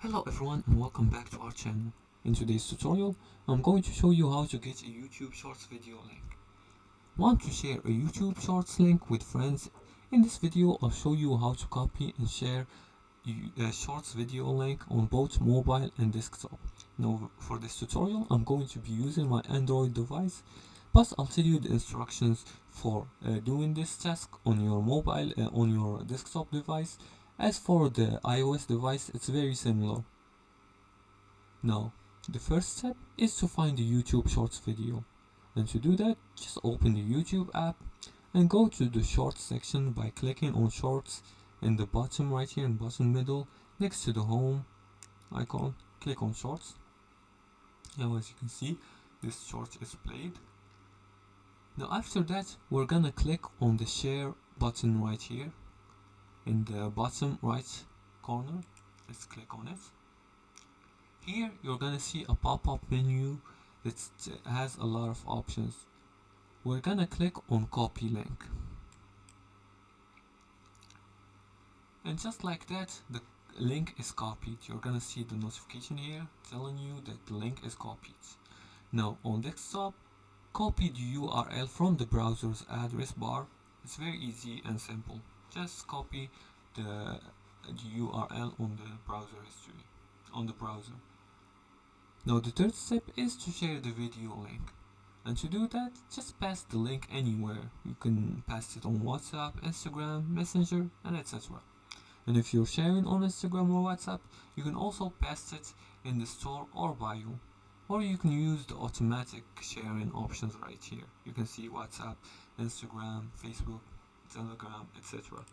Hello everyone and welcome back to our channel. In today's tutorial, I'm going to show you how to get a YouTube Shorts video link. Want to share a YouTube Shorts link with friends? In this video, I'll show you how to copy and share a Shorts video link on both mobile and desktop. Now, for this tutorial, I'm going to be using my Android device, but I'll tell you the instructions for doing this task on your mobile, on your desktop device. As for the iOS device, it's very similar. Now, the first step is to find the YouTube Shorts video. And to do that, just open the YouTube app and go to the Shorts section by clicking on Shorts in the bottom right here in bottom middle next to the home icon. Click on Shorts. Now as you can see, this short is played. Now after that, we're gonna click on the share button right here in the bottom right corner. Let's click on it. Here you're gonna see a pop-up menu that has a lot of options. We're gonna click on copy link, and just like that the link is copied. You're gonna see the notification here telling you that the link is copied. Now on desktop, copy the URL from the browser's address bar. It's very easy and simple. Just copy the URL on the browser history, on the browser. Now the third step is to share the video link. And to do that, just pass the link anywhere. You can pass it on WhatsApp, Instagram, Messenger, and etc. And if you're sharing on Instagram or WhatsApp, you can also paste it in the store or bio. Or you can use the automatic sharing options right here. You can see WhatsApp, Instagram, Facebook, Telegram, etc.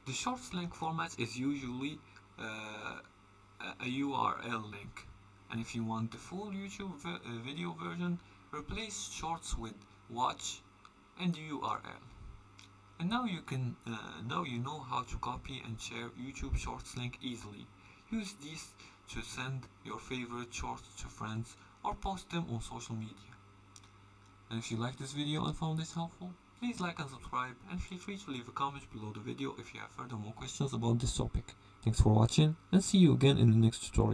The Shorts link format is usually a URL link, and if you want the full YouTube video version, replace Shorts with watch and URL. And now you can now you know how to copy and share YouTube Shorts link easily. Use these to send your favorite shorts to friends or post them on social media. And if you like this video and found this helpful, please like and subscribe, and feel free to leave a comment below the video if you have further more questions about this topic. Thanks for watching, and see you again in the next tutorial.